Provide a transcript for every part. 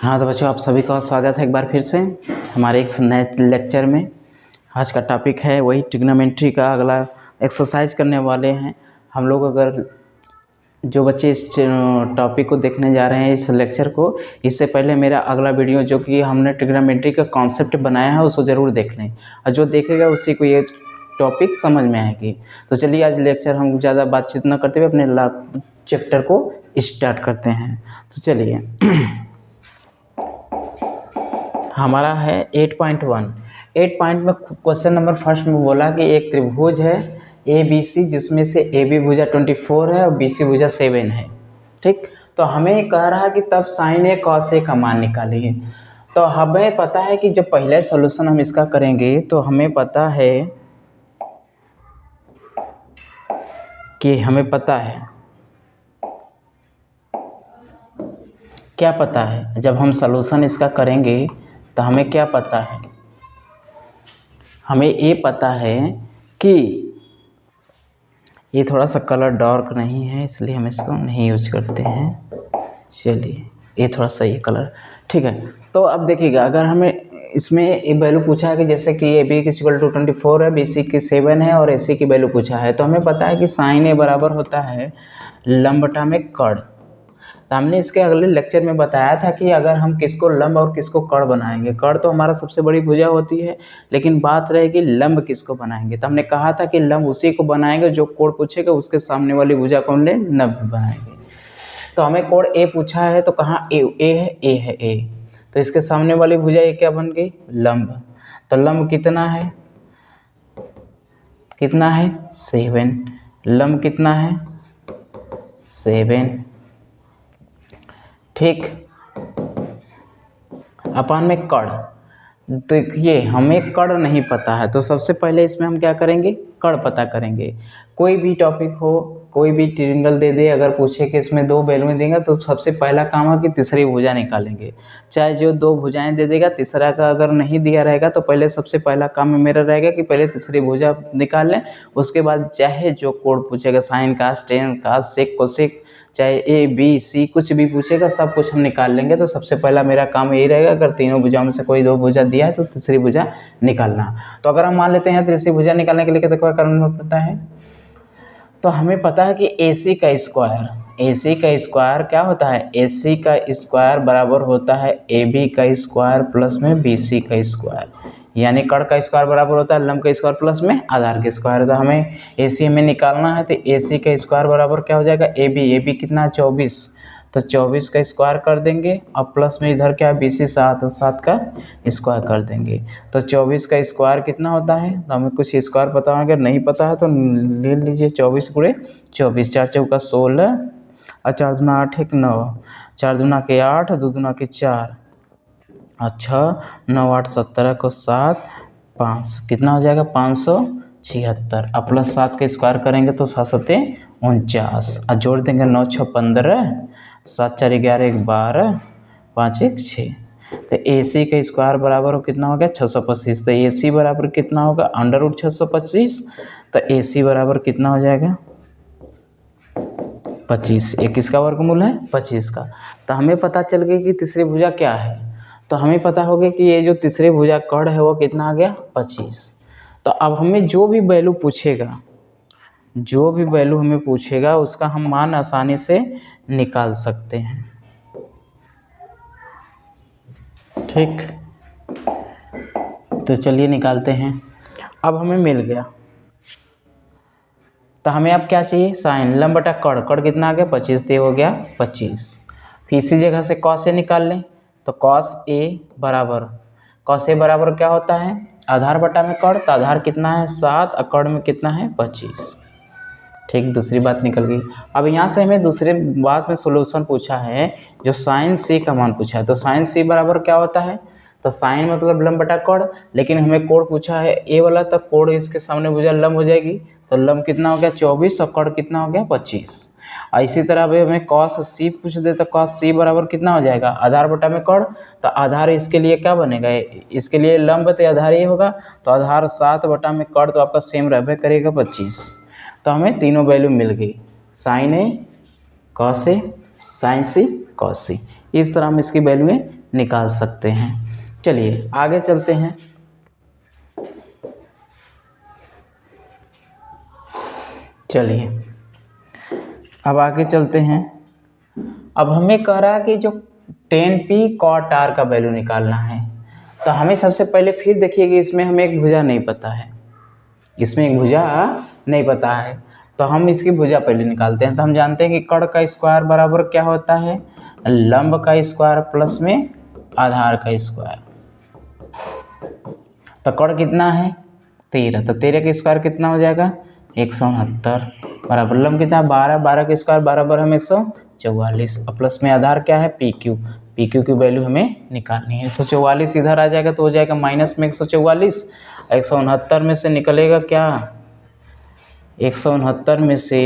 हाँ तो बच्चों, आप सभी का स्वागत है एक बार फिर से हमारे एक नए लेक्चर में। आज का टॉपिक है वही ट्रिग्नोमेट्री का अगला एक्सरसाइज करने वाले हैं हम लोग। अगर जो बच्चे इस टॉपिक को देखने जा रहे हैं, इस लेक्चर को, इससे पहले मेरा अगला वीडियो जो कि हमने ट्रिग्नोमेट्री का कॉन्सेप्ट बनाया है उसको ज़रूर देख लें, और जो देखेगा उसी को ये टॉपिक समझ में आएगी। तो चलिए आज लेक्चर हम ज़्यादा बातचीत न करते हुए अपने चैप्टर को स्टार्ट करते हैं। तो चलिए हमारा है 8.1। 8 पॉइंट में क्वेश्चन नंबर फर्स्ट में बोला कि एक त्रिभुज है ABC जिसमें से AB भुजा 24 है और BC भुजा 7 है। ठीक, तो हमें कह रहा है कि तब sin A cos A का मान निकालिए। तो हमें पता है कि जब पहले सॉल्यूशन हम इसका करेंगे तो हमें पता है क्या पता है, जब हम सॉल्यूशन इसका करेंगे तो हमें क्या पता है, हमें ये पता है कि ये थोड़ा सा कलर डार्क नहीं है इसलिए हम इसको नहीं यूज करते हैं। चलिए ये थोड़ा सा ये कलर ठीक है। तो अब देखिएगा, अगर हमें इसमें एक वैल्यू पूछा है कि जैसे कि AB की इक्वल टू 24 है, BC की 7 है और AC की वैल्यू पूछा है, तो हमें पता है कि sin A बराबर होता है लंब बटा में कर्ण। तो हमने इसके अगले लेक्चर में बताया था कि अगर हम किसको लंब और किसको कर्ण बनाएंगे, कर्ण तो हमारा सबसे बड़ी भुजा होती है, लेकिन बात रहेगी लंब किसको बनाएंगे। तो हमने कहा था कि लंब उसी को बनाएंगे जो कोण पूछेगा उसके सामने वाली भुजा को हम लंब बनाएंगे। तो हमें कोण A पूछा है, तो कहाँ A है A, तो इसके सामने वाली भुजा ये क्या बन गई, लंब। तो लंब कितना है 7, लंब कितना है 7। ठीक, अपान में कर्ण। देखिए हमें कर्ण नहीं पता है, तो सबसे पहले इसमें हम क्या करेंगे, कर्ण पता करेंगे। कोई भी टॉपिक हो, कोई भी ट्रायंगल दे दे, अगर पूछे कि इसमें 2 वैल्यू देंगे तो सबसे पहला काम है कि तीसरी भुजा निकालेंगे। चाहे जो 2 भुजाएं दे देगा, तीसरा का अगर नहीं दिया रहेगा तो पहले सबसे पहला काम में मेरा रहेगा कि पहले तीसरी भुजा निकाल लें। उसके बाद चाहे जो कोण पूछेगा, साइन कास, टेन कास, सेक कोसेक, चाहे ABC कुछ भी पूछेगा सब कुछ हम निकाल लेंगे। तो सबसे पहला मेरा काम यही रहेगा, अगर तीनों भुजाओं में से कोई 2 भुजा दिया है तो तीसरी भुजा निकालना। तो अगर हम मान लेते हैं तीसरी भुजा निकालने के लिए क्या करना पड़ता है, तो हमें पता है कि AC का स्क्वायर क्या होता है, AC का स्क्वायर बराबर होता है AB का स्क्वायर प्लस में BC का स्क्वायर, यानी कर्ण का स्क्वायर बराबर होता है लंब का स्क्वायर प्लस में आधार के स्क्वायर। तो हमें AC हमें निकालना है, तो AC का स्क्वायर बराबर क्या हो जाएगा AB कितना है 24, तो 24 का स्क्वायर कर देंगे और प्लस में इधर क्या है BC 7 का स्क्वायर कर देंगे। तो 24 का स्क्वायर कितना होता है, तो हमें कुछ स्क्वायर पता है, अगर नहीं पता है तो ले लीजिए 24 × 24, 4 चौका 16 और 4 दूना 8 1 9, 4 दूना के 8, 2 दूना के 4, अच्छा 9 8 17 को 7 5 कितना हो जाएगा 576, और प्लस 7 का स्क्वायर करेंगे तो 7 7 49, और जोड़ देंगे 9 6 15, 7 4 11 1 12, 5 1 6। तो AC का स्क्वायर बराबर हो कितना हो गया 625। तो AC बराबर कितना होगा √625। तो AC बराबर कितना हो जाएगा 25, ये किसका वर्गमूल है 25 का। तो हमें पता चल गया कि तीसरी भुजा क्या है, तो हमें पता हो गया कि ये जो तीसरी भुजा कर्ण है वो कितना आ गया 25। तो अब हमें जो भी वैल्यू हमें पूछेगा उसका हम मान आसानी से निकाल सकते हैं। ठीक, तो चलिए निकालते हैं। अब हमें मिल गया, तो हमें अब क्या चाहिए, साइन लंब बटा कर्ण कितना आ गया 25, तो हो गया 25। फिर इसी जगह से कॉस ए निकाल लें, तो कॉस ए बराबर क्या होता है आधार बटा में कर्ण, तो आधार कितना है 7 और कर्ण में कितना है 25। ठीक, दूसरी बात निकल गई। अब यहाँ से हमें दूसरे बात में सॉल्यूशन पूछा है, जो साइन C का मान पूछा है, तो साइन C बराबर क्या होता है, तो साइन मतलब लंब बटा कर्ण, लेकिन हमें कोण पूछा है A वाला, तो कोण इसके सामने भुजा लंब हो जाएगी, तो लंब कितना हो गया 24 और कर्ण कितना हो गया 25। और इसी तरह भाई हमें कॉस C पूछ दे, तो कॉस C बराबर कितना हो जाएगा आधार बटा में कर्ण, तो आधार इसके लिए क्या बनेगा, इसके लिए लंब तो आधार ये होगा, तो आधार 7 बटा में कर्ण तो आपका सेम रहबे करेगा 25। तो हमें तीनों वैल्यू मिल गई, sine A cos A, sine C cos C, इस तरह हम इसकी वैल्यूएं निकाल सकते हैं। चलिए आगे चलते हैं। चलिए अब आगे चलते हैं। अब हमें कह रहा है कि जो 10p cot r का वैल्यू निकालना है, तो हमें सबसे पहले फिर देखिए कि इसमें हमें एक भुजा नहीं पता है, इसमें एक भुजा नहीं पता है, तो हम इसकी भुजा पहले निकालते हैं। तो हम जानते हैं कि कड़ का स्क्वायर बराबर क्या होता है, लंब का स्क्वायर प्लस में आधार का स्क्वायर। तो कड़ कितना है 13, तो 13 का स्क्वायर कितना हो जाएगा 169 बराबर लंब कितना 12, 12 का स्क्वायर बराबर हम 144 और प्लस में आधार क्या है पी क्यू की वैल्यू हमें निकालनी है। 144 इधर आ जाएगा तो हो जाएगा माइनस में 144, 169 में से निकलेगा क्या 169 में से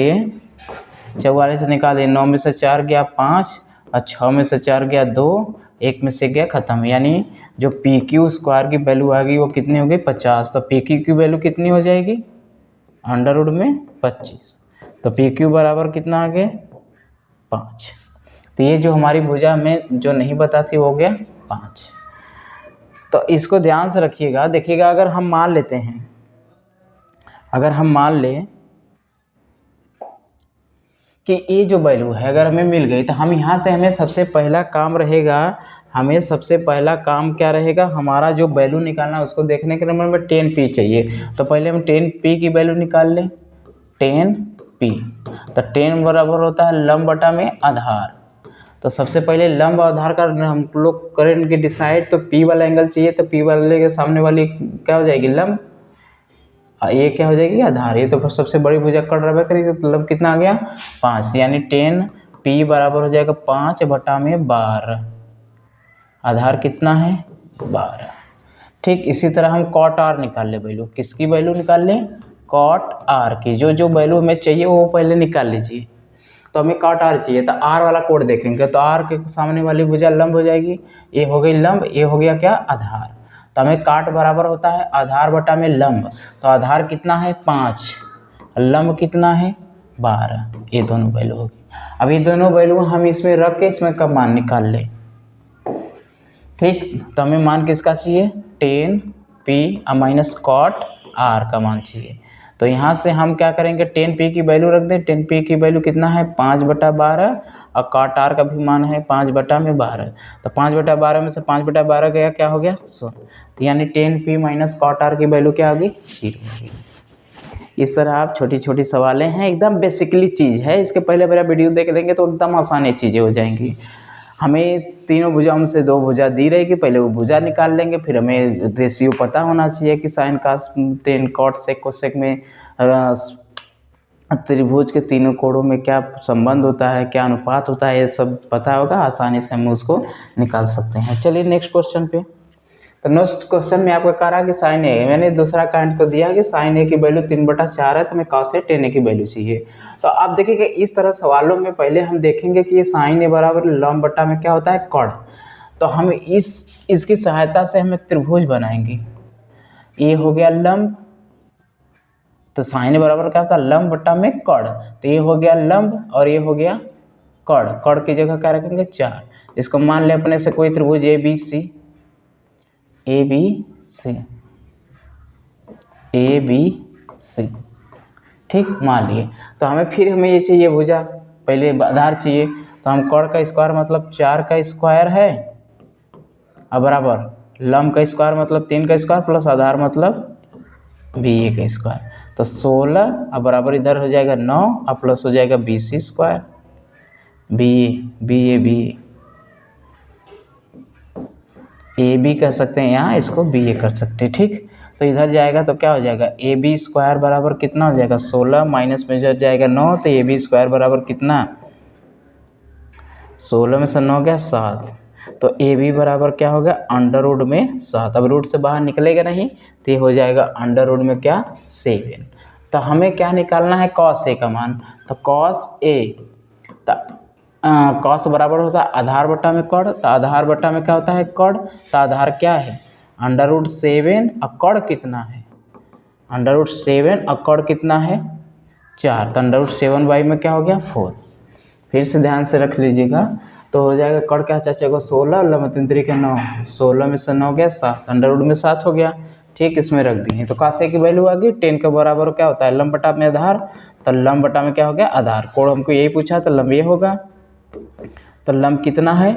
44 निकाले, 9 में से 4 गया 5 और 6 में से 4 गया 2, 1 में से गया ख़त्म, यानी जो पी क्यू स्क्वायर की वैल्यू आ गई वो कितनी हो गई 50। तो पी क्यू की वैल्यू कितनी हो जाएगी अंडर रूट में 25, तो पी क्यू बराबर कितना आ गया 5। तो ये जो हमारी भुजा में जो नहीं बताती हो गया 5। तो इसको ध्यान से रखिएगा, देखिएगा अगर हम मान लेते हैं, अगर हम मान लें कि ये जो वैल्यू है अगर हमें मिल गई, तो हम यहाँ से हमें सबसे पहला काम रहेगा, हमें सबसे पहला काम क्या रहेगा, हमारा जो वैल्यू निकालना है उसको देखने के लिए हमें 10p चाहिए। तो पहले हम 10p की वैल्यू निकाल लें, 10p। तो 10 बराबर होता है लंब बटा में आधार। तो सबसे पहले लंब आधार का हम लोग करेंगे डिसाइड, तो p वाला एंगल चाहिए, तो p वाले के सामने वाली क्या हो जाएगी लंब, ये क्या हो जाएगी आधार। ये तो सबसे बड़ी भुजा कट रहा करेगी, तो लंब कितना आ गया 5, यानी 10p बराबर हो जाएगा 5 बटा में 12, आधार कितना है 12। ठीक इसी तरह हम कॉट r निकाल ले वैल्यू, किसकी वैल्यू निकाल लें कॉट r की, जो वैल्यू हमें चाहिए वो पहले निकाल लीजिए। तो हमें कॉट r चाहिए, तो r वाला कोड देखेंगे, तो r के सामने वाली भुजा लंब हो जाएगी, ये हो गई लंब, ये हो गया क्या आधार। तो हमें काट बराबर होता है आधार बटा में लंब, तो आधार कितना है 5, लंब कितना है 12, ये दोनों वैल्यू होगी। अब ये दोनों वैल्यू हम इसमें रख के इसमें का मान निकाल ले। ठीक, तो हमें मान किसका चाहिए 10p माइनस कॉट r का मान चाहिए। तो यहाँ से हम क्या करेंगे 10p की वैल्यू रख दें, 10p की वैल्यू कितना है 5 बटा 12 और कॉट r का भी मान है 5 बटा में 12। तो 5 बटा 12 में से 5 बटा 12 गया क्या हो गया 100, तो यानी 10p माइनस कॉट r की वैल्यू क्या होगी 0। इस तरह आप छोटी छोटी सवालें हैं, एकदम बेसिकली चीज़ है, इसके पहले मेरा वीडियो देख लेंगे तो एकदम आसानी चीज़ें हो जाएंगी। हमें तीनों भुजाओं से 2 भुजा दी रहेगी, पहले वो भुजा निकाल लेंगे, फिर हमें रेशियो पता होना चाहिए कि साइन कास टेन कॉट सेक कोसेक में त्रिभुज के तीनों कोणों में क्या संबंध होता है, क्या अनुपात होता है, ये सब पता होगा, आसानी से हम उसको निकाल सकते हैं। चलिए नेक्स्ट क्वेश्चन पे। तो नेक्स्ट क्वेश्चन में आपको कह रहा है कि साइन ए, मैंने दूसरा कांड को दिया कि साइन ए की वैल्यू 3/4 है, तो हमें कॉस ए 10a की वैल्यू चाहिए। तो आप देखिए इस तरह सवालों में पहले हम देखेंगे कि ये साइन ए बराबर लंब बटा में क्या होता है कड़। तो हम इसकी सहायता से हमें त्रिभुज बनाएंगे, ये हो गया लंब, तो साइन ए बराबर क्या होता है लंब बटा में कड़, तो ये हो गया लंब और ये हो गया कड़, कड़ की जगह क्या रखेंगे 4। इसको मान ले अपने से कोई त्रिभुज ए बी सी, ठीक मान लिए। तो हमें ये चाहिए भुजा, पहले आधार चाहिए, तो हम कड़ का स्क्वायर मतलब 4 का स्क्वायर है और बराबर लंब का स्क्वायर मतलब 3 का स्क्वायर प्लस आधार मतलब BA का स्क्वायर, तो 16 और बराबर इधर हो जाएगा 9 और प्लस हो जाएगा BC स्क्वायर, BA AB कह सकते हैं, यहाँ इसको BA कर सकते हैं। ठीक, तो इधर जाएगा तो क्या हो जाएगा AB स्क्वायर बराबर कितना हो जाएगा 16 माइनस में इधर जाएगा 9, तो AB स्क्वायर बराबर कितना 16 में से 9 गया 7, तो AB बराबर क्या होगा अंडर रूट में 7। अब रूट से बाहर निकलेगा नहीं, तो ये हो जाएगा अंडर रूट में क्या 7। तो हमें क्या निकालना है कॉस ए का मान, तो कॉस ए, तो कॉस बराबर होता है आधार बटा में कड़, तो आधार बटा में क्या होता है कड़, तो आधार क्या है अंडर रूट 7 और कड़ कितना है अंडर रूट 7 और कड़ कितना है 4, तो अंडर रूट 7 बाई में क्या हो गया 4। फिर से ध्यान से रख लीजिएगा, तो हो जाएगा कड़ क्या चाचा को 16, लम्ब 3 3 के 9, 16 में से 9 गया 7, अंडर रूट में 7 हो गया। ठीक, इसमें रख दिए। तो कासे की वैल्यू आ गई 10 के बराबर क्या होता है लंब बटा में आधार, तो लंब बटा में क्या हो गया आधार। कोण हमको यही पूछा तो लंब ये होगा। तो लंब कितना है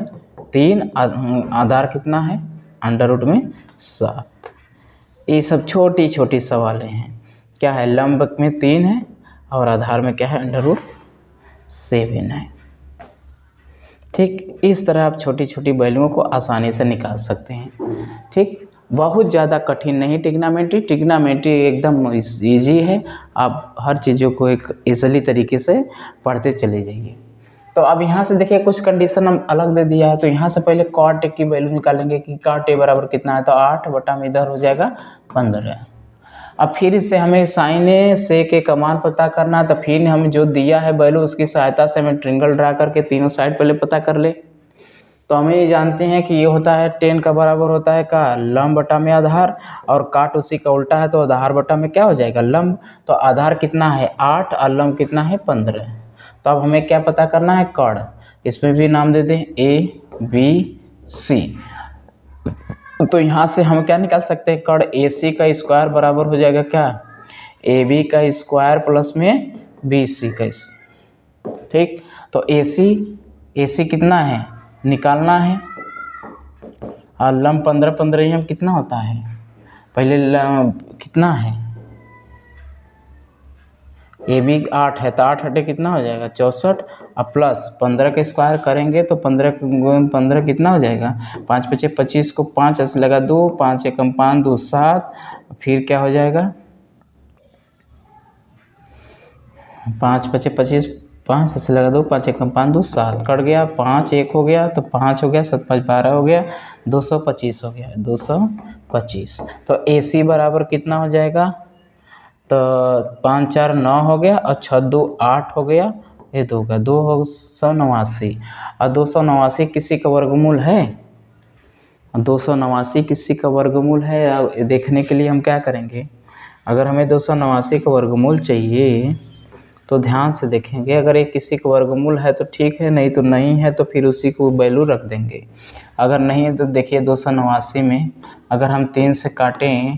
3, आधार कितना है अंडर रूट में 7। ये सब छोटी छोटी सवालें हैं। क्या है लंब में 3 है और आधार में क्या है अंडर रूट 7 है। ठीक, इस तरह आप छोटी छोटी वैल्यूओं को आसानी से निकाल सकते हैं। ठीक, बहुत ज़्यादा कठिन नहीं टिग्नामेंट्री एकदम इजी है। आप हर चीज़ों को एक ईज़िली तरीके से पढ़ते चले जाइए। तो अब यहाँ से देखिए कुछ कंडीशन हम अलग दे दिया है। तो यहाँ से पहले cot A की वैल्यू निकालेंगे कि cot A बराबर कितना है, तो 8 बटा में इधर हो जाएगा 15। अब फिर इससे हमें साइन ए से के का मान पता करना, तो फिर हमें जो दिया है वैल्यू उसकी सहायता से हमें ट्रिंगल ड्रा करके तीनों साइड पहले पता कर ले। तो हमें ये जानते हैं कि ये होता है 10 का बराबर होता है का लंब बटा में आधार, और काट उसी का उल्टा है तो आधार बटा में क्या हो जाएगा लंब। तो आधार कितना है 8 और लंब कितना है 15। तो अब हमें क्या पता करना है कड़, इसमें भी नाम दे दें ABC। तो यहाँ से हम क्या निकाल सकते हैं कड़ AC का स्क्वायर बराबर हो जाएगा क्या AB का स्क्वायर प्लस में BC का। ठीक, तो AC कितना है निकालना है, और लंब 15 15 हम कितना होता है पहले कितना है AB 8 है तो 8 हटे कितना हो जाएगा 64, और प्लस 15 का स्क्वायर करेंगे तो 15 15 कितना हो जाएगा 5 5 25 को 5 ऐसे लगा 2, 5 एकम 5 2 7, फिर क्या हो जाएगा 5 5 25 5 ऐसे लगा 2, 5 एकम 5 2 7, कट गया 5 1 हो गया तो 5 हो गया 7 5 12 हो गया 225 हो गया 225। तो AC बराबर कितना हो जाएगा, तो 5 4 9 हो गया और 6 2 8 हो गया, ये 2 का 289, और 289 किसी का वर्गमूल है, 289 किसी का वर्गमूल है। अब देखने के लिए हम क्या करेंगे, अगर हमें 289 का वर्गमूल चाहिए तो ध्यान से देखेंगे, अगर ये किसी का वर्गमूल है तो ठीक है, नहीं तो नहीं है तो फिर उसी को वैल्यू रख देंगे। अगर नहीं है तो देखिए 289 में अगर हम 3 से काटें,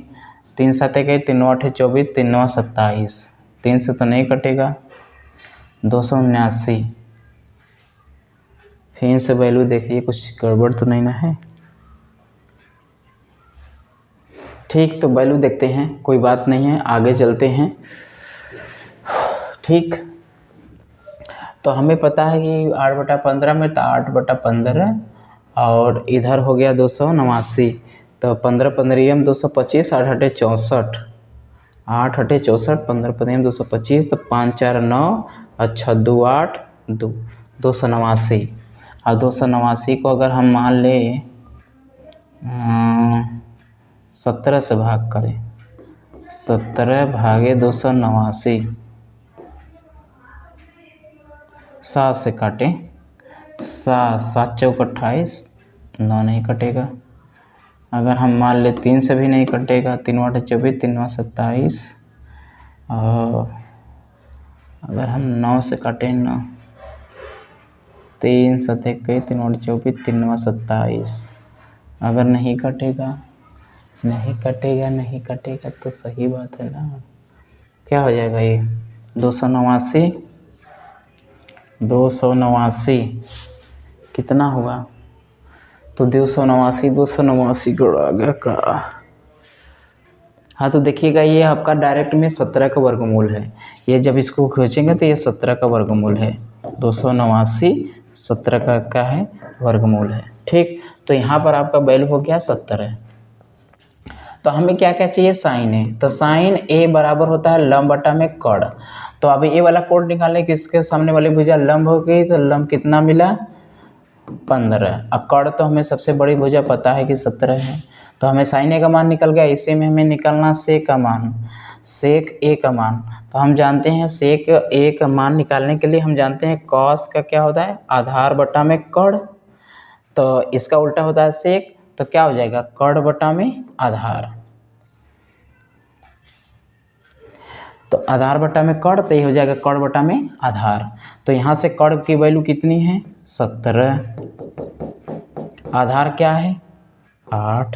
3 7 गए 3 8 24 3 9 27, 3 से तो नहीं कटेगा 279, फिर से वैल्यू देखिए कुछ गड़बड़ तो नहीं ना है। ठीक, तो वैल्यू देखते हैं, कोई बात नहीं है, आगे चलते हैं। ठीक, तो हमें पता है कि 8 बटा 15 में तो 8 बटा 15 और इधर हो गया 289, तो 15 15 में 225, 8 हटे 64, 8 हटे 64, 15 15 में 225, तो 5 4 9 और 6 2 8 2 289, और 289 को अगर हम मान लें 17 से भाग करें, 17 भागे 289, 7 से काटें, 7 7 चौक 28, 9 नहीं कटेगा। अगर हम मान ले 3 से भी नहीं कटेगा, 3 8 24 3 9 27, और अगर हम 9 से काटें 9, 3 7 21 3 8 24 3 9 27, अगर नहीं कटेगा नहीं कटेगा तो सही बात है ना, क्या हो जाएगा ये 289 कितना हुआ, तो 289 जोड़ा गया का। हाँ, तो देखिएगा ये आपका डायरेक्ट में 17 का वर्गमूल है, ये जब इसको खींचेंगे तो ये 17 का वर्गमूल है, 289 17 का क्या है वर्गमूल है। ठीक, तो यहाँ पर आपका वैल्यू हो गया 17। तो हमें क्या क्या चाहिए साइन ए, तो साइन ए बराबर होता है लंब बटा में कड़। तो अब ये वाला कोड निकालने की इसके सामने वाली भुजा लंब हो गई, तो लंब कितना मिला 15, अब कड़ तो हमें सबसे बड़ी भुजा पता है कि 17 है, तो हमें साइन ए का मान निकल गया। इसी में हमें निकालना सेक का मान, सेक ए का मान। तो हम जानते हैं सेक ए का मान निकालने के लिए हम जानते हैं कॉस का क्या होता है आधार बटा में कड़, तो इसका उल्टा होता है सेक, तो क्या हो जाएगा कड़ बटा में आधार। तो आधार बटा में कड़, तो ये हो जाएगा कड़ बटा में आधार। तो यहाँ से कड़ की वैल्यू कितनी है 17, आधार क्या है 8,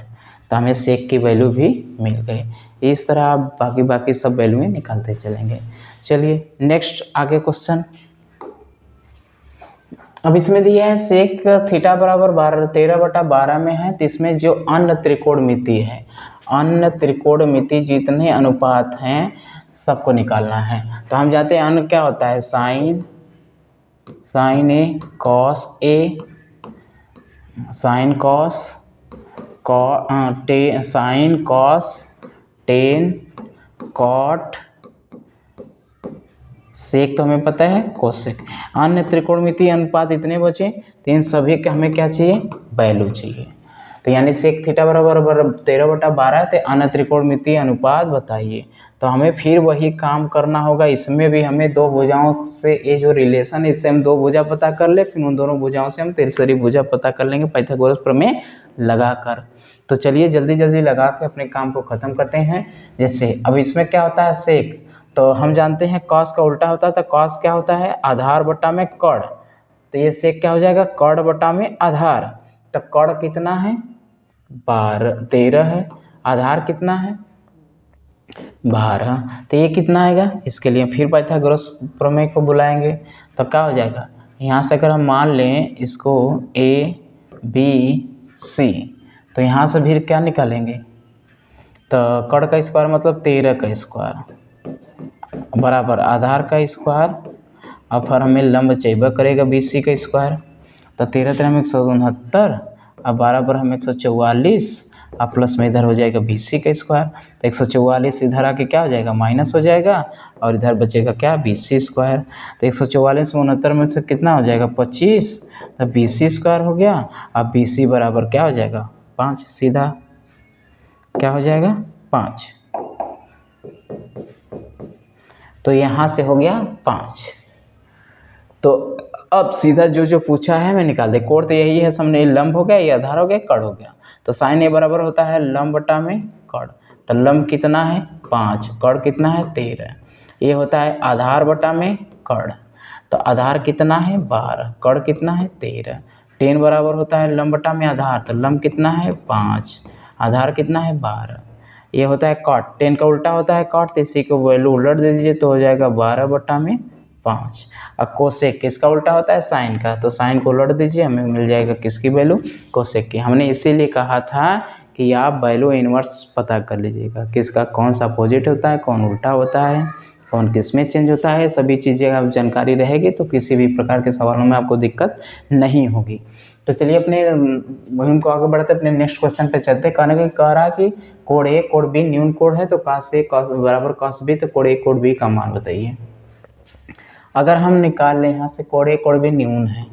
तो हमें सेक की वैल्यू भी मिल गई। इस तरह आप बाकी सब वैल्यू निकालते चलेंगे। चलिए नेक्स्ट आगे क्वेश्चन। अब इसमें दिया है सेक थीटा बराबर 13/12 में है, तो इसमें जो अन्य त्रिकोणमिति है, अन्य त्रिकोणमिति जितने अनुपात हैं सबको निकालना है। तो हम जाते हैं अन्य क्या होता है sine A cos A, sine cos sine cos tan cot, sec तो हमें पता है कोसेक। अन्य त्रिकोणमितीय अनुपात इतने बचे, तो इन सभी के हमें क्या चाहिए वैल्यू चाहिए। तो यानी सेक थीटा बराबर 13/12 तो अन्य त्रिकोणमितीय अनुपात बताइए। तो हमें फिर वही काम करना होगा। इसमें भी हमें दो भुजाओं से ये जो रिलेशन है, इससे हम दो भुजा पता कर ले, फिर उन दोनों भुजाओं से हम तीसरी भुजा पता कर लेंगे पाइथागोरस प्रमेय लगाकर। तो चलिए जल्दी जल्दी लगा के अपने काम को ख़त्म करते हैं। जैसे अब इसमें क्या होता है सेक, तो हम जानते हैं कॉस का उल्टा होता है, तो कॉस क्या होता है आधार बटा में कड़, तो ये सेक क्या हो जाएगा कड़ बटा में आधार। तो कड़ कितना है 13 है, आधार कितना है 12, तो ये कितना आएगा, इसके लिए फिर पाइथागोरस प्रमेय को बुलाएंगे। तो क्या हो जाएगा यहाँ से अगर हम मान लें इसको ए बी सी, तो यहाँ से फिर क्या निकालेंगे, तो कड़ का स्क्वायर मतलब 13 का स्क्वायर बराबर आधार का स्क्वायर, और फिर हमें लंब चाहिए करेगा BC का स्क्वायर। तो 13 में 169 और 12 पर हम 144 और प्लस में इधर हो जाएगा BC का स्क्वायर। तो 144 इधर आके क्या हो जाएगा माइनस हो जाएगा, और इधर बचेगा क्या BC स्क्वायर। तो 144 में 69 में से कितना हो जाएगा 25, तो BC स्क्वायर हो गया। अब BC बराबर क्या हो जाएगा 5, सीधा क्या हो जाएगा 5। तो यहाँ से हो गया 5। तो अब सीधा जो पूछा है मैं निकाल दे। कोण तो यही है, सामने लंब हो गया, ये आधार हो गया, कड़ हो गया। तो साइन ए बराबर होता है लंब बटा में कड़। तो लंब कितना है 5, कड़ कितना है 13। ये होता है आधार बटा में कड़। तो आधार कितना है 12, कड़ कितना है 13। 10 बराबर होता है लंब बटा में आधार, तो लंब कितना है 5, आधार कितना है 12। ये होता है कॉट, 10 का उल्टा होता है कॉट, तो इसी को वैल्यू उलट दे दीजिए तो हो जाएगा 12 बटा में 5। अब कोसेक किसका उल्टा होता है साइन का, तो साइन को उलट दीजिए, हमें मिल जाएगा किसकी वैल्यू कोसेक की। हमने इसीलिए कहा था कि आप वैल्यू इनवर्स पता कर लीजिएगा, किसका कौन सा अपोजिट होता है, कौन उल्टा होता है, कौन किस में चेंज होता है। सभी चीज़ें आप जानकारी रहेगी तो किसी भी प्रकार के सवालों में आपको दिक्कत नहीं होगी। तो चलिए अपने मुहिम को आगे बढ़ते अपने नेक्स्ट क्वेश्चन पे चलते। कह रहा कि कोण ए कोण बी न्यून कोण है, तो कॉस ए बराबर कॉस बी, तो कोण ए कोण बी का मान बताइए। अगर हम निकाल लें यहाँ से कोण ए कोण बी न्यून है,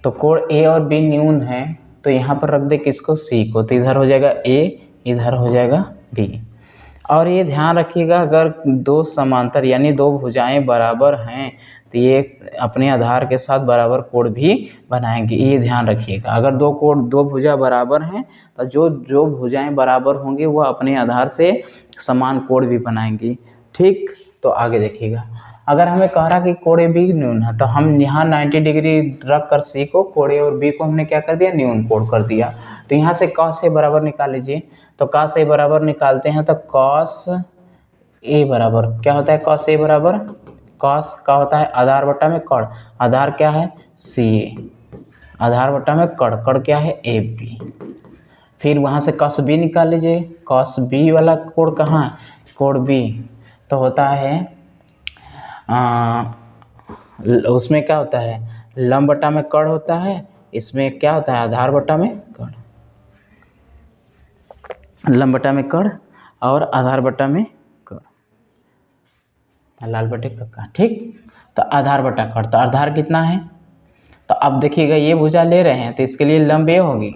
तो कोण ए और बी न्यून है, तो यहाँ पर रख दे किसको सी को, तो इधर हो जाएगा ए, इधर हो जाएगा बी। और ये ध्यान रखिएगा अगर दो समांतर यानी दो भुजाएं बराबर हैं तो ये अपने आधार के साथ बराबर कोण भी बनाएंगे, ये ध्यान रखिएगा। अगर दो भुजा बराबर हैं तो जो भुजाएं बराबर होंगी वो अपने आधार से समान कोण भी बनाएंगी। ठीक, तो आगे देखिएगा। अगर हमें कह रहा कि कोण ए बी न्यून है, तो हम यहाँ 90 डिग्री रख कर सी को कोण ए और बी को हमने क्या कर दिया न्यून कोण कर दिया। तो यहाँ से कॉस ए बराबर निकाल लीजिए। तो कॉस ए बराबर निकालते हैं तो कॉस ए बराबर क्या होता है, कॉस ए बराबर कॉस का होता है आधार बटा में कड़, आधार क्या है सी ए, आधार बटा में कड़, कड़ क्या है ए बी। फिर वहाँ से कॉस बी निकाल लीजिए। कॉस बी वाला कोण कहाँ, कोण बी तो होता है उसमें क्या होता है लंब बटा में कड़ होता है, इसमें क्या होता है आधार बटा में कड़, लंब बटा में कड़ और आधार बटा में कड़, लाल बटे का। ठीक, तो आधार बटा कड़, तो आधार कितना है, तो अब देखिएगा ये भुजा ले रहे हैं तो इसके लिए लंब ए होगी,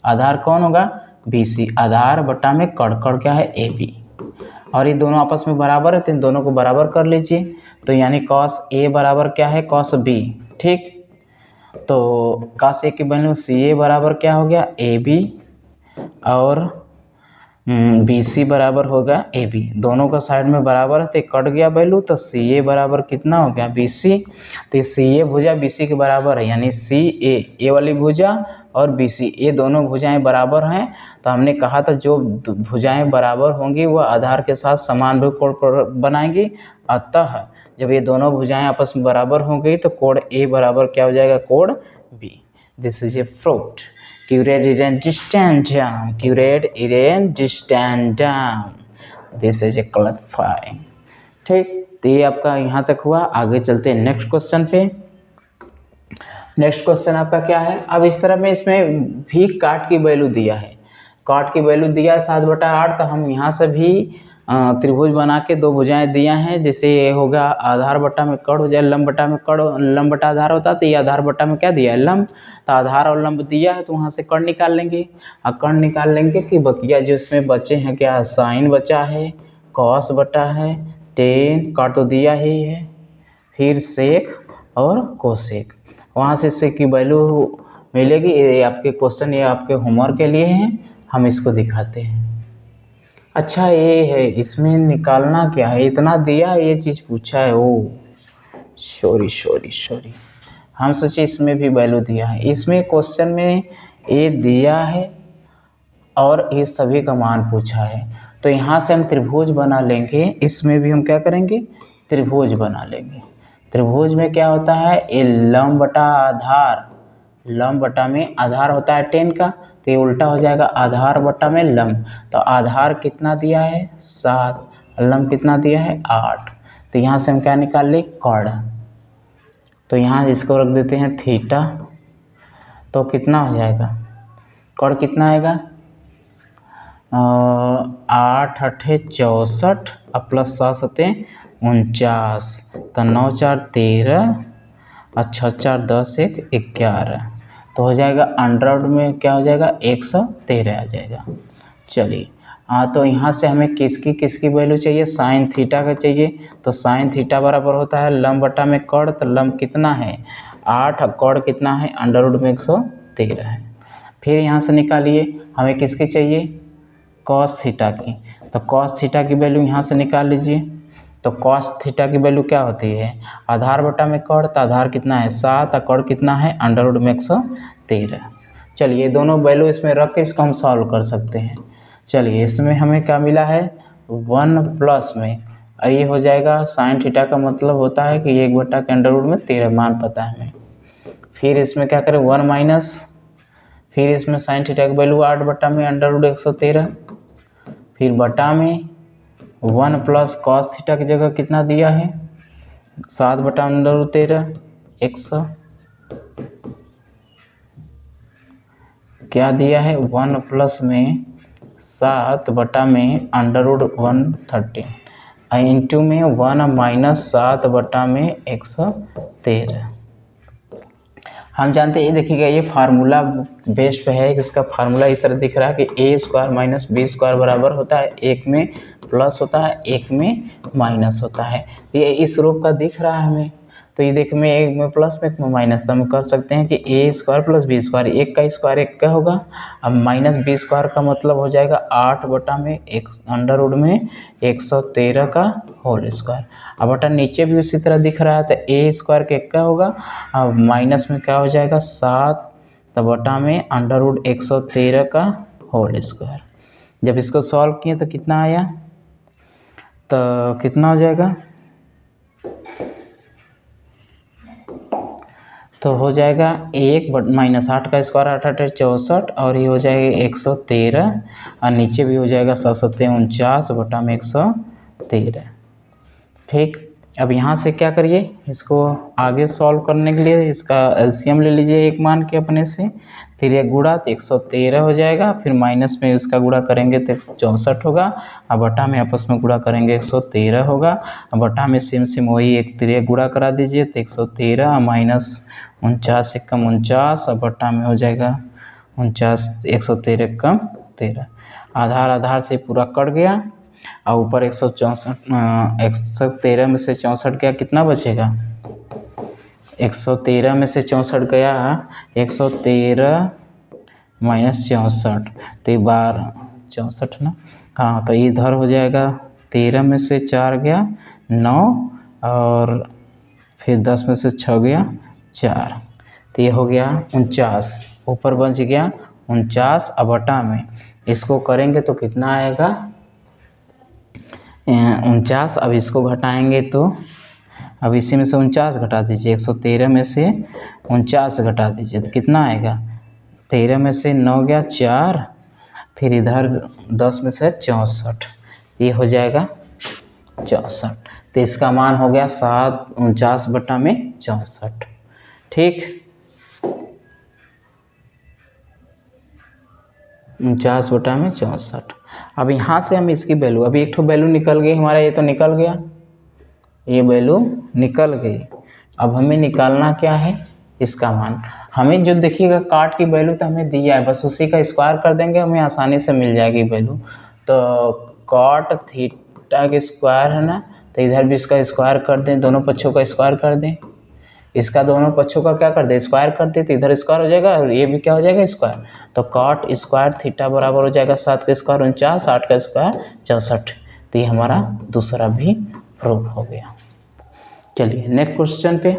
आधार कौन होगा BC, आधार बटा में कड़, कड़ क्या है AB, और ये दोनों आपस में बराबर है तो इन दोनों को बराबर कर लीजिए। तो यानी कॉस ए बराबर क्या है कॉस बी। ठीक, तो कॉस ए की वैल्यू सी ए बराबर क्या हो गया AB, और बी सी बराबर होगा ए बी, दोनों का साइड में बराबर है तो कट गया वैल्यू, तो सी ए बराबर कितना हो गया बी सी। तो सी ए भुजा बी सी के बराबर है, यानी सी ए वाली भुजा और बी सी ये दोनों भुजाएं बराबर हैं। तो हमने कहा था जो भुजाएं बराबर होंगी वह आधार के साथ समान भी कोण बनाएंगी। अतः जब ये दोनों भुजाएं आपस में बराबर हो गई तो कोण ए बराबर क्या हो जाएगा कोण B. This is a fruit cured irradiantium, cured irradiantium, this is a clarifying। ठीक, तो ये आपका यहाँ तक हुआ। आगे चलते हैं नेक्स्ट क्वेश्चन पे। नेक्स्ट क्वेश्चन आपका क्या है, अब इस तरह में इसमें भी काट की वैल्यू दिया है, काट की वैल्यू दिया है 7/8। तो हम यहाँ से भी त्रिभुज बना के दो भुजाएं दिया हैं, जैसे ये होगा आधार बट्टा में कड़ हो जाए, लंब बट्टा में कड़, लंब बट्टा आधार होता है, तो ये आधार बट्टा में क्या दिया है लंब। तो आधार और लंब दिया है तो वहाँ से कड़ निकाल लेंगे। और कड़ निकाल लेंगे कि बकिया जो इसमें बचे हैं क्या, साइन बचा है, कॉस बटा है, टेन कड़ तो दिया ही है, फिर सेक और कोसेक। वहाँ से सेक की वैल्यू मिलेगी। ये आपके क्वेश्चन, ये आपके होमवर्क के लिए हैं, हम इसको दिखाते हैं। अच्छा ये है, इसमें निकालना क्या है, इतना दिया ये चीज़ पूछा है। ओ सॉरी, हम सोचे इसमें भी वैल्यू दिया है। इसमें क्वेश्चन में ये दिया है और ये सभी का मान पूछा है। तो यहाँ से हम त्रिभुज बना लेंगे, इसमें भी हम क्या करेंगे त्रिभुज बना लेंगे। त्रिभुज में क्या होता है, ये लंब बटा आधार, लंब बटा में आधार होता है 10 का, तो ये उल्टा हो जाएगा आधार बटा में लंब। तो आधार कितना दिया है 7, लंब कितना दिया है 8। तो यहाँ से हम क्या निकाल ले कड़, तो यहाँ इसको रख देते हैं थीटा। तो कितना हो जाएगा कड़ कितना आएगा 8 8 64 और प्लस 7 7 49। तो 9 4 13 और 6 4 10 1 11। तो हो जाएगा अंडर में क्या हो जाएगा 113 आ जाएगा। चलिए तो यहाँ से हमें किसकी वैल्यू चाहिए, साइन थीटा का चाहिए। तो साइन थीटा बराबर होता है लंब बटा में कड़। तो लंब कितना है 8 और कड़ कितना है अंडर में 113 है। फिर यहाँ से निकालिए हमें किसकी चाहिए कॉस थीटा की। तो कॉस थीटा की वैल्यू यहाँ से निकाल लीजिए। तो कॉस थीटा की वैल्यू क्या होती है आधार बटा में कड़। तो आधार कितना है 7 और कड़ कितना है अंडर में 113। चलिए दोनों वैल्यू इसमें रख के इसको हम सॉल्व कर सकते हैं। चलिए इसमें हमें क्या मिला है 1 प्लस में ये हो जाएगा साइन थीटा का मतलब होता है कि 1 बटा के अंडर में 13 मान पता है हमें। फिर इसमें क्या करें 1 माइनस, फिर इसमें साइन थीटा की वैल्यू 8 बटा में अंडर 113, फिर बटा में 1 प्लस कॉस थीटा की जगह कितना दिया है 7 बटा अंडर 13 100 क्या दिया है 1 प्लस में 7 बटा में अंडर 113 इंटू में 1 माइनस 7 बटा में 113। हम जानते हैं ये देखिएगा ये फार्मूला बेस्ड पे है, इसका फार्मूला इस तरह दिख रहा है कि a² माइनस b² बराबर होता है, एक में प्लस होता है एक में माइनस होता है। ये इस रूप का दिख रहा है हमें। तो ये देख में एक में प्लस में एक में माइनस, तो हम कर सकते हैं कि a² प्लस b², एक का स्क्वायर एक का होगा। अब माइनस b² का मतलब हो जाएगा 8 बटा में एक अंडर में 113 का होल स्क्वायर। अब बटा नीचे भी उसी तरह दिख रहा है तो a² के एक का होगा। अब माइनस में क्या हो जाएगा 7 तो बटा में अंडर 113 का होल स्क्वायर। जब इसको सॉल्व किए तो कितना आया, तो कितना हो जाएगा, तो हो जाएगा 1 माइनस 8 का स्क्वायर 8 8 64 और ये हो जाएगा 113 और नीचे भी हो जाएगा 7 7 49 बटा में 113। ठीक, अब यहाँ से क्या करिए इसको आगे सॉल्व करने के लिए इसका एलसीएम ले लीजिए एक मान के अपने से। 3 गुणा तो 113 हो जाएगा, फिर माइनस में उसका गुणा करेंगे तो 164 होगा और बटा में आपस में गुणा करेंगे 113 होगा। और बटा में सेम वही 3 गुणा करा दीजिए तो 113 माइनस 49 से कम 49 और बटा में हो जाएगा 49 113 कम 13। आधार से पूरा कट गया और ऊपर 113 में से 64 गया, कितना बचेगा 113 में से 64 गया 113 माइनस 64 तो 64 ना, हाँ तो इधर हो जाएगा 13 में से 4 गया 9 और फिर 10 में से 6 गया 4, तो ये हो गया 49, ऊपर बच गया 49 अब बटा में इसको करेंगे तो कितना आएगा 49। अब इसको घटाएंगे तो अब इसी में से 49 घटा दीजिए, 113 में से 49 घटा दीजिए तो कितना आएगा 13 में से 9 गया 4, फिर इधर 10 में से 64, ये हो जाएगा 64, तो इसका मान हो गया 49 बटा में 64। ठीक, 49 बटा में 64। अब यहाँ से हम इसकी वैल्यू, अभी एक ठो वैल्यू निकल गई हमारा, ये तो निकल गया, ये वैल्यू निकल गई। अब हमें निकालना क्या है इसका मान। हमें जो देखिएगा काट की वैल्यू तो हमें दिया है, बस उसी का स्क्वायर कर देंगे, हमें आसानी से मिल जाएगी वैल्यू। तो कॉट थीटा के स्क्वायर है ना, तो इधर भी इसका स्क्वायर कर दें, दोनों पक्षों का स्क्वायर कर दें, इसका दोनों पक्षों का क्या कर दे स्क्वायर कर दे, तो इधर स्क्वायर हो जाएगा और ये भी क्या हो जाएगा स्क्वायर। तो कॉट स्क्वायर थीटा बराबर हो जाएगा 7 का स्क्वायर 49, 8 का स्क्वायर 64। तो ये हमारा दूसरा भी प्रूफ हो गया। चलिए नेक्स्ट क्वेश्चन पे।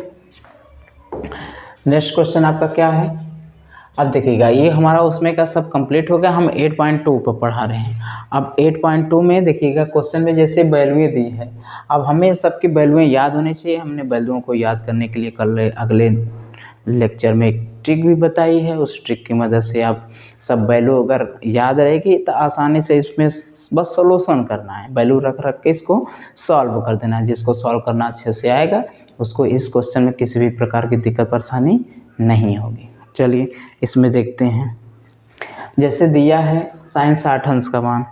नेक्स्ट क्वेश्चन आपका क्या है, अब देखिएगा ये हमारा उसमें का सब कंप्लीट हो गया, हम 8.2 पर पढ़ा रहे हैं। अब 8.2 में देखिएगा क्वेश्चन में जैसे वैल्यूएं दी है, अब हमें सबकी वैल्यूएं याद होनी चाहिए। हमने वैल्यूओं को याद करने के लिए कल अगले लेक्चर में एक ट्रिक भी बताई है, उस ट्रिक की मदद से आप सब वैल्यू अगर याद रहेगी तो आसानी से इसमें बस सॉल्यूशन करना है, वैल्यू रख रख के इसको सॉल्व कर देना है। जिसको सॉल्व करना अच्छे से आएगा उसको इस क्वेश्चन में किसी भी प्रकार की दिक्कत परेशानी नहीं होगी। चलिए इसमें देखते हैं, जैसे दिया है साइन 60 अंश का मान,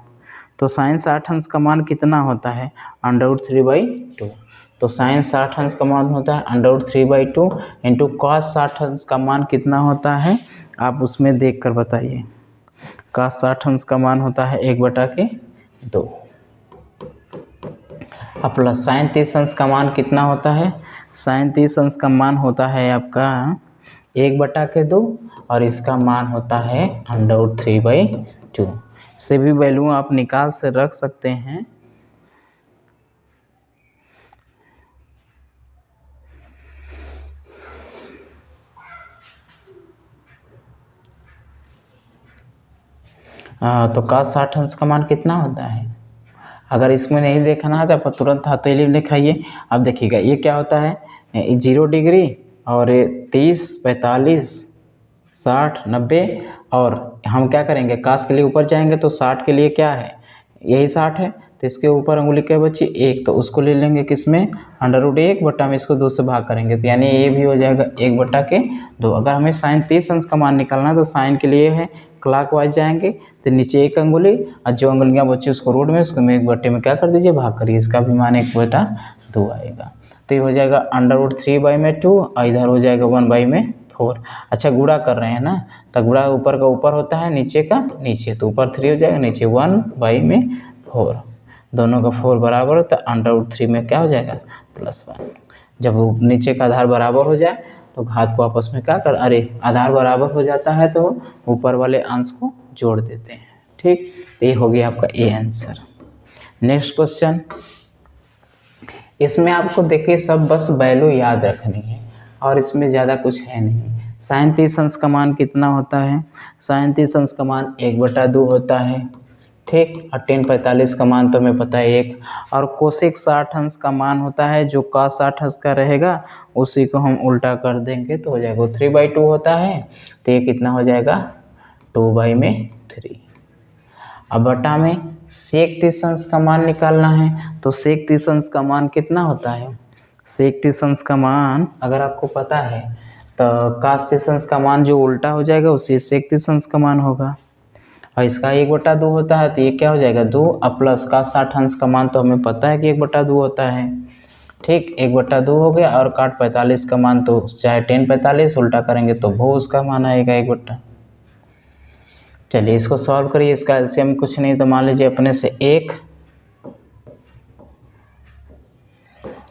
तो साइन 60 अंश का मान कितना होता है √3/2। तो साइन 60 अंश का मान होता है √3/2 इंटू कॉस 60 अंश का मान कितना होता है आप उसमें देख कर बताइए। कॉस 60 अंश का मान होता है 1/2। अब प्लस साइन 30 अंश का मान कितना होता है, साइन 30 अंश का मान होता है आपका 1/2 और इसका मान होता है √3/2। से भी वैल्यू आप निकाल से रख सकते हैं। तो cos 60 अंश का मान कितना होता है, अगर इसमें नहीं देखना है तो आप तुरंत हथेली लिखाइए। अब देखिएगा ये क्या होता है 0 डिग्री और 30, 45, 60, 90 और हम क्या करेंगे कास के लिए ऊपर जाएंगे तो 60 के लिए क्या है यही 60 है, तो इसके ऊपर अंगुली क्या बची 1, तो उसको ले लेंगे किसमें √1 बटा में इसको 2 से भाग करेंगे, तो यानी ये भी हो जाएगा 1/2। अगर हमें साइन 30 अंश का मान निकालना है तो साइन के लिए है क्लॉकवाइज जाएंगे, तो नीचे 1 अंगुली और जो अंगुलियाँ बची उसको रूट में उसको 1/2 में क्या कर दीजिए भाग करिए, इसका भी मान 1/2 आएगा। तो ये हो जाएगा √3/2 और इधर हो जाएगा 1/4। अच्छा गुणा कर रहे हैं ना, तो गुणा ऊपर का ऊपर होता है नीचे का नीचे, तो ऊपर 3 हो जाएगा नीचे 1/4, दोनों का 4 बराबर होता है √3 में क्या हो जाएगा +1। जब नीचे का आधार बराबर हो जाए तो घात को आपस में क्या कर आधार बराबर हो जाता है तो ऊपर वाले अंश को जोड़ देते हैं। ठीक, तो ये हो गया आपका ए आंसर। नेक्स्ट क्वेश्चन, इसमें आपको देखिए सब बस वैल्यू याद रखनी है और इसमें ज़्यादा कुछ है नहीं। साइन 30 अंश का मान कितना होता है, साइन 30 अंश का मान 1/2 होता है। ठीक, और tan 45 का मान तो हमें पता है 1, और कोसेक 60 अंश का मान होता है जो cos 60 अंश का रहेगा उसी को हम उल्टा कर देंगे तो हो जाएगा 3/2 होता है, तो ये कितना हो जाएगा 2/3। अब बटा में सेक 30 अंश का मान निकालना है, तो सेक 30 अंश का मान कितना होता है, सेक 30 अंश का मान अगर आपको पता है तो cos 30 अंश का मान जो उल्टा हो जाएगा उसी सेक 30 अंश का मान होगा, और इसका 1/2 होता है तो ये क्या हो जाएगा 2 और प्लस cos 60 अंश का मान तो हमें पता है कि 1/2 होता है। ठीक, 1/2 हो गया, और cot 45 का मान तो चाहे tan 45 उल्टा करेंगे तो वो उसका मान आएगा 1/2। चलिए इसको सॉल्व करिए, इसका एलसीएम कुछ नहीं तो मान लीजिए अपने से 1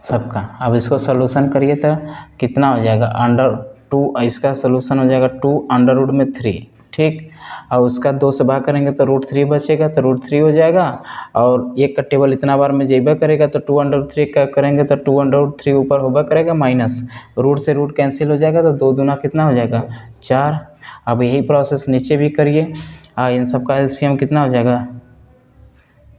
सबका। अब इसको सॉल्यूशन करिए तो कितना हो जाएगा √2, इसका सॉल्यूशन हो जाएगा 2 √3। ठीक। और उसका 2 से भाग करेंगे तो √3 बचेगा, तो √3 हो जाएगा। और एक का टेबल इतना बार में जेबा करेगा तो 2√3 का करेंगे तो 2√3 ऊपर होगा करेगा माइनस, रूट से रूट कैंसिल हो जाएगा तो 2 दूना कितना हो जाएगा 4। अब यही प्रोसेस नीचे भी करिए। इन सब का एलसीएम कितना हो जाएगा,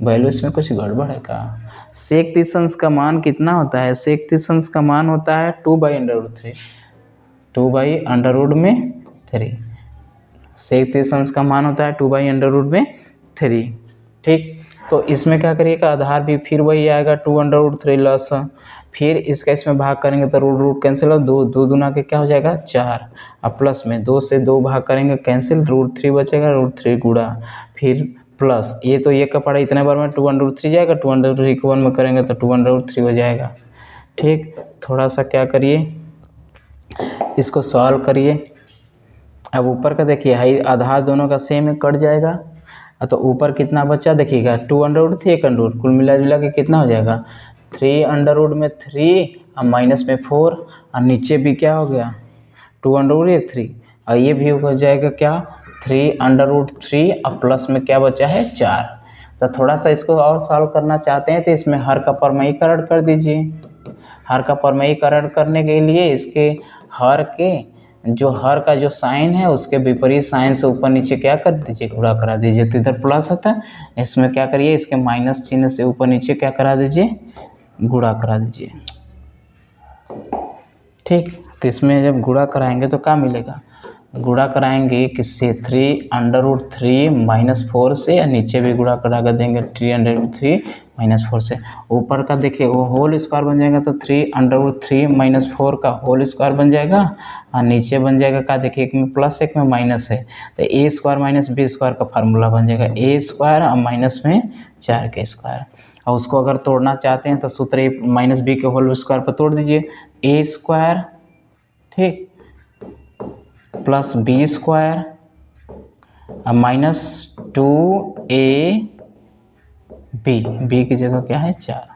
वैल्यू इसमें कुछ गड़बड़ है का। सेक दिशंस का मान कितना होता है, सेक दिशंस का मान होता है 2/√3, 2/√3। सेक दिशंस का मान होता है 2/√3। ठीक, तो इसमें क्या करिएगा, आधार भी फिर वही आएगा 2/√3 लस, फिर इसका इसमें भाग करेंगे तो रूट कैंसिल हो, 2 दूना के क्या हो जाएगा 4। अब प्लस में 2 से 2 भाग करेंगे कैंसिल, √3 बचेगा, √3 गुणा फिर प्लस, ये तो ये का पड़ा इतने बार में 2/√3 जाएगा, 2/√3 को 1 में करेंगे तो 2/√3 हो जाएगा। ठीक, थोड़ा सा क्या करिए, इसको सॉल्व करिए। अब ऊपर का देखिए, हाई आधार दोनों का सेम है, कट जाएगा। तो ऊपर कितना बचा देखिएगा 2√3 1 अंडर, कुल मिला जुला के कितना हो जाएगा 3√3 और माइनस में 4, और नीचे भी क्या हो गया 2√3, और ये भी हो जाएगा क्या 3√3 और प्लस में क्या बचा है 4। तो थोड़ा सा इसको और सॉल्व करना चाहते हैं तो इसमें हर का परमयीकरण कर दीजिए। हर का परमयीकरण करने के लिए इसके हर का जो साइन है उसके विपरीत साइन से ऊपर नीचे क्या कर दीजिए, गुणा करा दीजिए, तो इधर प्लस होता है, इसमें क्या करिए इसके माइनस चिन्ह से ऊपर नीचे क्या करा दीजिए, गुणा करा दीजिए। ठीक, तो इसमें जब गुणा कराएंगे तो क्या मिलेगा, गुणा कराएंगे किससे 3√3 -4 से, और नीचे भी गुणा करा कर देंगे 3√3 -4 से। ऊपर का देखिए वो होल स्क्वायर बन जाएगा तो 3√3 -4 का होल स्क्वायर बन जाएगा, और नीचे बन जाएगा क्या देखिए, एक में प्लस एक में माइनस है, तो a² - b² का फार्मूला बन जाएगा a² और माइनस में 4 का स्क्वायर। और उसको अगर तोड़ना चाहते हैं तो सूत्र a - b के होल स्क्वायर पर तोड़ दीजिए, a², ठीक, प्लस b² -2ab, की जगह क्या है 4,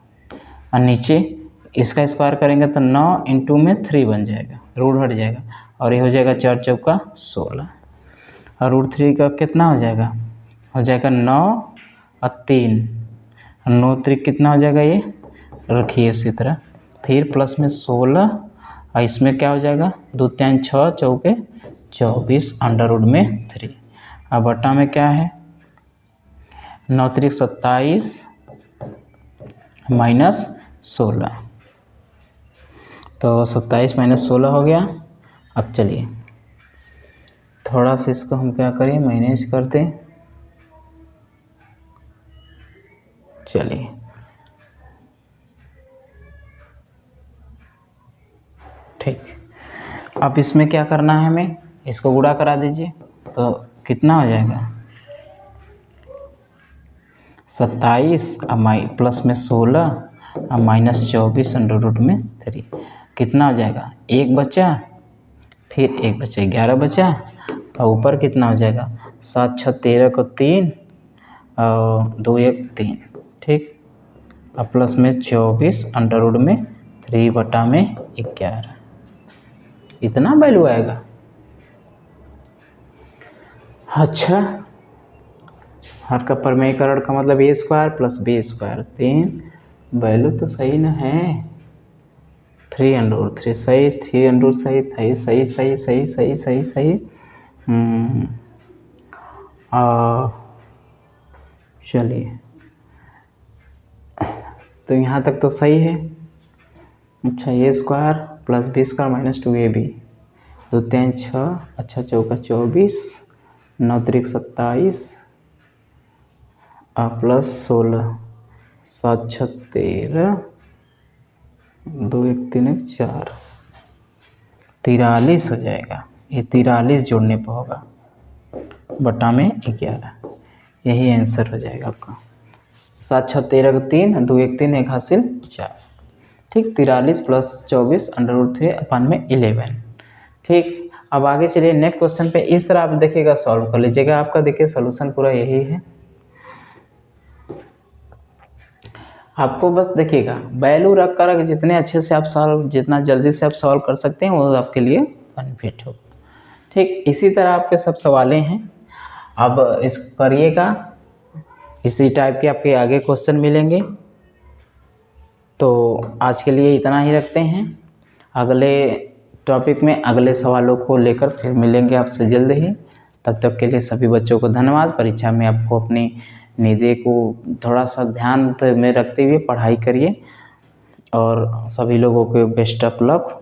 और नीचे इसका स्क्वायर करेंगे तो 9 × में 3 बन जाएगा, रूट हट जाएगा, और ये हो जाएगा 4 चौका 16, और √3 का कितना हो जाएगा 9 और 3, 9 3 कितना हो जाएगा, ये रखिए उसी तरह, फिर प्लस में 16, और इसमें क्या हो जाएगा 2 3 6 चौके 24 √3, अब बटा में क्या है 9 3 27 -16, तो 27 -16 हो गया। अब चलिए थोड़ा सा इसको हम क्या करें, मैनेज करते, चलिए ठीक। अब इसमें क्या करना है, हमें इसको गुणा करा दीजिए, तो कितना हो जाएगा 27 प्लस में 16 और -24 √3, कितना हो जाएगा 1 बचा, फिर 1 बचा 11 बचा, और ऊपर कितना हो जाएगा 7 6 13 को 3 और 2 1 3, ठीक, और प्लस में 24 √3 बटा में 11, इतना वैल्यू आएगा। अच्छा, हर का परमयीकरण का मतलब a² + b², 3, वैल्यू तो सही ना है, 3√3 सही, 3√3 सही सही सही सही सही सही। चलिए, तो यहाँ तक तो सही है। अच्छा, a² + b² - 2ab, 2 3 6, अच्छा चौका 24, 9 3 27 प्लस 16, 7 6 13, 2 1 3 1 4, 43 हो जाएगा। ये 43 जोड़ने पर होगा, बटा में 11, यही आंसर हो जाएगा आपका। 7 6 13 को 3, 2 1 3 1 हासिल 4, ठीक, 43 + 24 √3 अपन में 11, ठीक। अब आगे चलिए नेक्स्ट क्वेश्चन पे, इस तरह आप देखिएगा सॉल्व कर लीजिएगा, आपका देखिए सॉल्यूशन पूरा यही है। आपको बस देखिएगा वैल्यू रख कर जितने अच्छे से आप जितना जल्दी से आप सॉल्व कर सकते हैं वो आपके लिए बेनिफिट होगा, ठीक। इसी तरह आपके सब सवालें हैं। अब इस करिएगा, इसी टाइप के आपके आगे क्वेश्चन मिलेंगे। तो आज के लिए इतना ही रखते हैं। अगले टॉपिक में अगले सवालों को लेकर फिर मिलेंगे आपसे जल्द ही। तब तक के लिए सभी बच्चों को धन्यवाद। परीक्षा में आपको अपनी नींदें को थोड़ा सा ध्यान में रखते हुए पढ़ाई करिए और सभी लोगों को बेस्ट ऑफ लक।